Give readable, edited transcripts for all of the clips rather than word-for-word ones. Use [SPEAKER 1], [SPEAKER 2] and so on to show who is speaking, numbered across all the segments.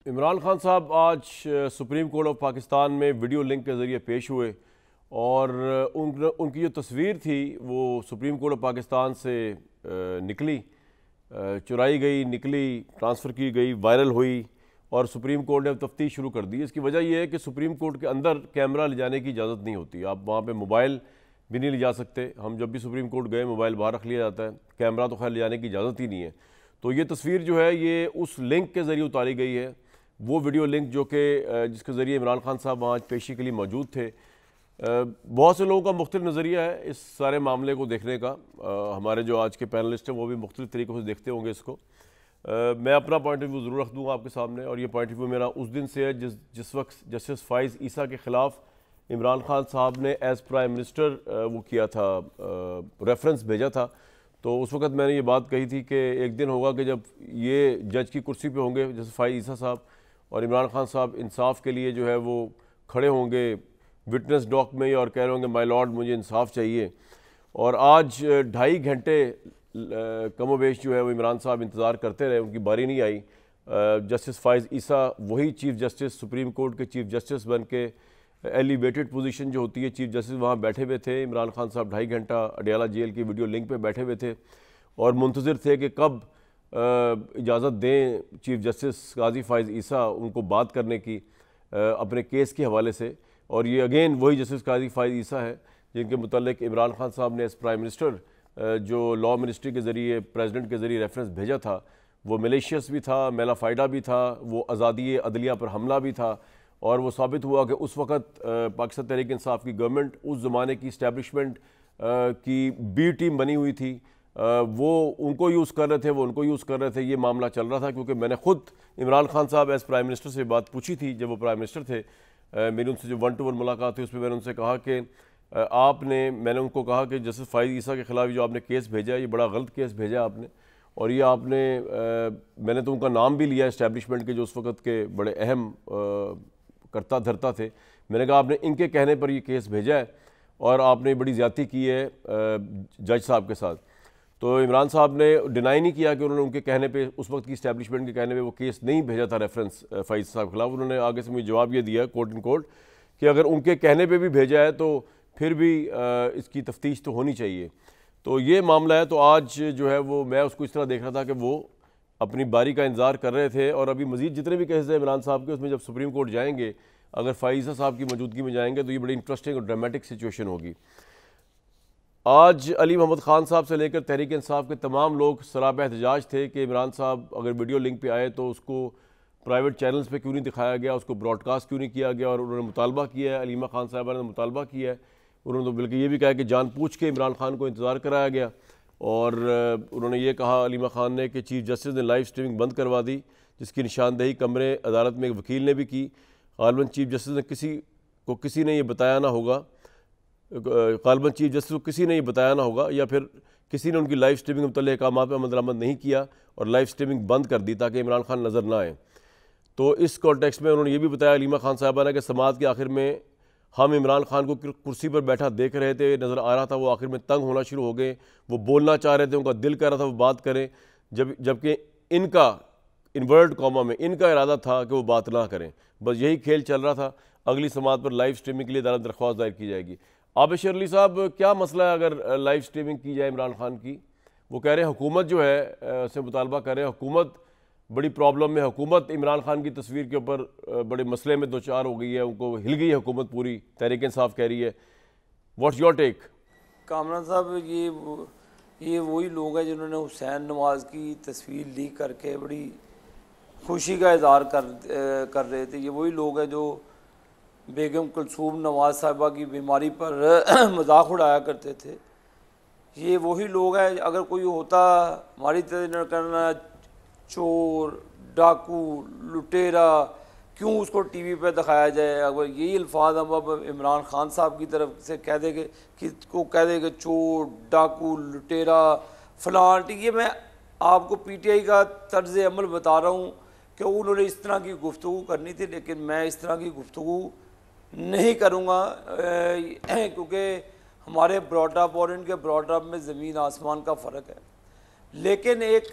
[SPEAKER 1] عمران خان صاحب آج supreme court of Pakistan میں ویڈیو لنک کے ذریعے پیش ہوئے اور ان کی جو تصویر تھی وہ سپریم کورٹ آف پاکستان سے نکلی، چرائی گئی، نکلی، ٹرانسفر کی گئی، وائرل ہوئی اور سپریم کورٹ نے تفتیش شروع کر دی۔ اس کی وجہ یہ ہے کہ سپریم کورٹ کے اندر کیمرہ لے جانے کی اجازت نہیں ہوتی، آپ وہاں پہ موبائل بھی نہیں لے جا سکتے۔ ہم جب بھی سپریم کورٹ گئے موبائل باہر رکھ لیا جاتا ہے، کیمرہ تو خیر لے جانے کی اجازت ہی نہیں ہے۔ تو یہ تصویر جو ہے یہ اس لنک کے ذریعے اتاری گئی ہے، وہ ویڈیو لنک جو کہ جس کے ذریعے عمران خان صاحب وہاں پیشی کے لیے موجود تھے۔ بہت سے لوگوں کا مختلف نظریہ ہے اس سارے معاملے کو دیکھنے کا، ہمارے جو آج کے پینلسٹ ہیں وہ بھی مختلف طریقوں سے دیکھتے ہوں گے اس کو۔ میں اپنا پوائنٹ آف ویو ضرور رکھ دوں گا آپ کے سامنے، اور یہ پوائنٹ آف ویو میرا اس دن سے ہے جس وقت جسٹس فائز عیسیٰ کے خلاف عمران خان صاحب نے ایز پرائم منسٹر وہ کیا تھا، ریفرنس بھیجا تھا۔ تو اس وقت میں نے یہ بات کہی تھی کہ ایک دن ہوگا کہ جب یہ جج کی کرسی پہ ہوں گے جیسے فائز عیسیٰ صاحب، اور عمران خان صاحب انصاف کے لیے جو ہے وہ کھڑے ہوں گے وٹنس ڈاک میں اور کہہ رہے ہوں گے مائی لارڈ مجھے انصاف چاہیے۔ اور آج 2.5 گھنٹے کم و بیش جو ہے وہ عمران صاحب انتظار کرتے رہے، ان کی باری نہیں آئی۔ جسٹس فائز عیسیٰ وہی چیف جسٹس، سپریم کورٹ کے چیف جسٹس بن کے ایلیویٹڈ پوزیشن جو ہوتی ہے چیف جسٹس، وہاں بیٹھے ہوئے تھے۔ عمران خان صاحب 2.5 گھنٹہ اڈیالہ جیل کی ویڈیو لنک پہ بیٹھے ہوئے تھے اور منتظر تھے کہ کب اجازت دیں چیف جسٹس قاضی فائز عیسیٰ ان کو بات کرنے کی اپنے کیس کے حوالے سے۔ اور یہ اگین وہی جسٹس قاضی فائز عیسیٰ ہے جن کے متعلق عمران خان صاحب نے ایز پرائم منسٹر جو لا منسٹری کے ذریعے پریزیڈنٹ کے ذریعے ریفرنس بھیجا تھا، وہ میلیشیس بھی تھا، میلا فائڈا بھی تھا، وہ آزادی عدلیہ پر حملہ بھی تھا۔ اور وہ ثابت ہوا کہ اس وقت پاکستان تحریک انصاف کی گورنمنٹ اس زمانے کی اسٹیبلشمنٹ کی بی ٹیم بنی ہوئی تھی، وہ ان کو یوز کر رہے تھے، وہ ان کو یوز کر رہے تھے، یہ معاملہ چل رہا تھا۔ کیونکہ میں نے خود عمران خان صاحب ایز پرائم منسٹر سے بات پوچھی تھی جب وہ پرائم منسٹر تھے، میری ان سے جو 1 to 1 ملاقات تھی اس میں میں نے ان سے کہا کہ میں نے ان کو کہا کہ جسٹس فائز عیسیٰ کے خلاف جو آپ نے کیس بھیجا ہے یہ بڑا غلط کیس بھیجا آپ نے، اور یہ آپ نے میں نے تو ان کا نام بھی لیا اسٹیبلشمنٹ کے جو اس وقت کے بڑے اہم کرتا دھرتا تھے، میں نے کہا آپ نے ان کے کہنے پر یہ کیس بھیجا ہے اور آپ نے بڑی زیادتی کی ہے جج صاحب کے ساتھ۔ تو عمران صاحب نے ڈینائی نہیں کیا کہ انہوں نے ان کے کہنے پہ اس وقت کی اسٹیبلشمنٹ کے کہنے پہ وہ کیس نہیں بھیجا تھا ریفرنس فائز صاحب کے خلاف۔ انہوں نے آگے سے مجھے جواب یہ دیا کورٹ ان کورٹ کہ اگر ان کے کہنے پہ بھی بھیجا ہے تو پھر بھی اس کی تفتیش تو ہونی چاہیے۔ تو یہ معاملہ ہے۔ تو آج جو ہے وہ میں اس کو اس طرح دیکھ رہا تھا کہ وہ اپنی باری کا انتظار کر رہے تھے، اور ابھی مزید جتنے بھی کیسز ہیں عمران صاحب کے اس میں جب سپریم کورٹ جائیں گے اگر فائز صاحب کی موجودگی میں جائیں گے تو یہ بڑی انٹرسٹنگ اور ڈرامیٹک سچویشن ہوگی۔ آج علی محمد خان صاحب سے لے کر تحریک انصاف کے تمام لوگ سراپا احتجاج تھے کہ عمران صاحب اگر ویڈیو لنک پہ آئے تو اس کو پرائیویٹ چینلز پہ کیوں نہیں دکھایا گیا، اس کو براڈ کاسٹ کیوں نہیں کیا گیا۔ اور انہوں نے مطالبہ کیا ہے، علیمہ خان صاحبہ نے مطالبہ کیا ہے، انہوں نے تو بلکہ یہ بھی کہا کہ جان پوچھ کے عمران خان کو انتظار کرایا گیا۔ اور انہوں نے یہ کہا علیمہ خان نے کہ چیف جسٹس نے لائیو سٹریمنگ بند کروا دی، جس کی نشاندہی کمرے عدالت میں ایک وکیل نے بھی کی۔ غالباً چیف جسٹس نے کسی نے یہ بتایا نہ ہوگا، یا پھر کسی نے ان کی لائیو سٹریمنگ متعلق احکامات پہ عمل درآمد نہیں کیا اور لائیو سٹریمنگ بند کر دی تاکہ عمران خان نظر نہ آئے۔ تو اس کانٹیکسٹ میں انہوں نے یہ بھی بتایا علیمہ خان صاحبہ نے کہ سماعت کے آخر میں ہم عمران خان کو کرسی پر بیٹھا دیکھ رہے تھے، نظر آ رہا تھا وہ آخر میں تنگ ہونا شروع ہو گئے، وہ بولنا چاہ رہے تھے، ان کا دل کر رہا تھا وہ بات کریں، جبکہ ان کا انورٹ کاما میں ان کا ارادہ تھا کہ وہ بات نہ کریں، بس یہی کھیل چل رہا تھا۔ اگلی سماعت پر لائیو سٹریمنگ کے لیے عدالت درخواست دائر کی جائے گی۔ عابد شیر علی صاحب کیا مسئلہ ہے اگر لائیو سٹریمنگ کی جائے عمران خان کی؟ وہ کہہ رہے ہیں حکومت جو ہے سے مطالبہ کر رہے ہیں، حکومت بڑی پرابلم میں، حکومت عمران خان کی تصویر کے اوپر بڑے مسئلے میں دوچار ہو گئی ہے، ان کو ہل گئی ہے حکومت پوری، تحریک انصاف کہہ رہی ہے۔ What's your take?
[SPEAKER 2] کامران صاحب یہ وہی لوگ ہیں جنہوں نے حسین نواز کی تصویر لیک کر کے بڑی خوشی کا اظہار کر رہے تھے۔ یہ وہی لوگ ہیں جو بیگم کلثوم نواز صاحبہ کی بیماری پر مذاق اڑایا کرتے تھے۔ یہ وہی لوگ ہیں، اگر کوئی ہوتا ہماری طرح کرنا چور، ڈاکو، لٹیرا، کیوں اس کو ٹی وی پہ دکھایا جائے؟ اگر یہی الفاظ ہم اب عمران خان صاحب کی طرف سے کہہ دیں کہ چور، ڈاکو، لٹیرا، فلاں، یہ میں آپ کو پی ٹی آئی کا طرز عمل بتا رہا ہوں کہ انہوں نے اس طرح کی گفتگو کرنی تھی، لیکن میں اس طرح کی گفتگو نہیں کروں گا کیونکہ ہمارے براڈ اپ اور ان کے براڈ اپ میں زمین آسمان کا فرق ہے۔ لیکن ایک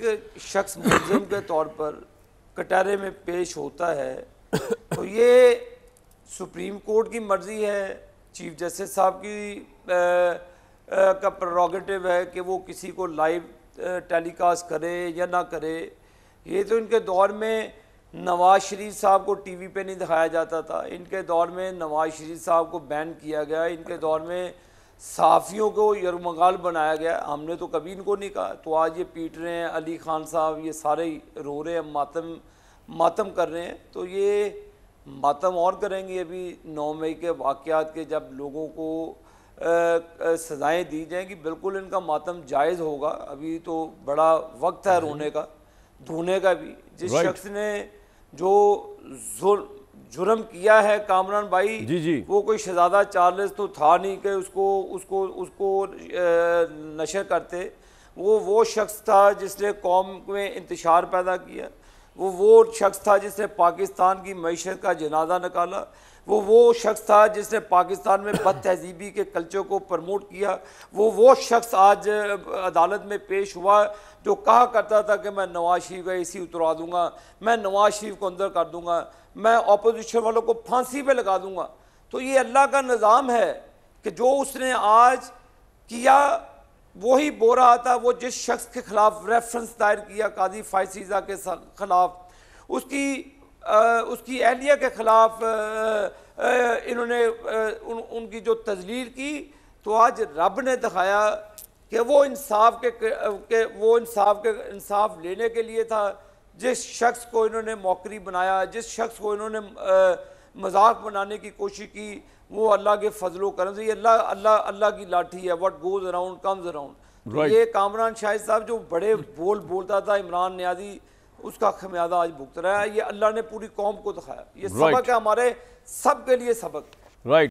[SPEAKER 2] شخص ملزم کے طور پر کٹہرے میں پیش ہوتا ہے تو یہ سپریم کورٹ کی مرضی ہے, چیف جسٹس صاحب کی کا پریروگیٹو ہے کہ وہ کسی کو لائیو ٹیلی کاسٹ کرے یا نہ کرے. یہ تو ان کے دور میں نواز شریف صاحب کو ٹی وی پہ نہیں دکھایا جاتا تھا, ان کے دور میں نواز شریف صاحب کو بین کیا گیا, ان کے دور میں صحافیوں کو یرمغال بنایا گیا, ہم نے تو کبھی ان کو نہیں کہا. تو آج یہ پیٹ رہے ہیں, علی خان صاحب یہ سارے رو رہے ہیں, ماتم کر رہے ہیں. تو یہ ماتم اور کریں گے ابھی 9 مئی کے واقعات کے, جب لوگوں کو سزائیں دی جائیں گی, بالکل ان کا ماتم جائز ہوگا. ابھی تو بڑا وقت ہے رونے کا دھونے کا بھی. جس شخص نے جو جرم کیا ہے کامران بھائی, وہ کوئی شہزادہ چارلس تو تھا نہیں کہ اس کو نشر کرتے. وہ شخص تھا جس نے قوم میں انتشار پیدا کیا, وہ شخص تھا جس نے پاکستان کی معیشت کا جنازہ نکالا, وہ شخص تھا جس نے پاکستان میں بد تہذیبی کے کلچر کو پروموٹ کیا, وہ شخص آج عدالت میں پیش ہوا جو کہا کرتا تھا کہ میں نواز شریف کا AC اتروا دوں گا, میں نواز شریف کو اندر کر دوں گا, میں اپوزیشن والوں کو پھانسی پہ لگا دوں گا. تو یہ اللہ کا نظام ہے کہ جو اس نے آج کیا وہی بو رہا تھا. وہ جس شخص کے خلاف ریفرنس دائر کیا قاضی فائز کے خلاف, اس کی اہلیہ کے خلاف انہوں نے ان کی جو تذلیل کی, تو آج رب نے دکھایا کہ وہ انصاف لینے کے لیے تھا. جس شخص کو انہوں نے موکری بنایا, جس شخص کو انہوں نے مذاق بنانے کی کوشش کی, وہ اللہ کے فضل و کرم سے, یہ اللہ کی لاٹھی ہے, what goes around comes around. یہ کامران شاہد صاحب جو بڑے بولتا تھا عمران نیازی, اس کا خمیازہ آج بھگت رہا ہے. یہ اللہ نے پوری قوم کو دکھایا, یہ سبق ہے ہمارے سب کے لیے سبق.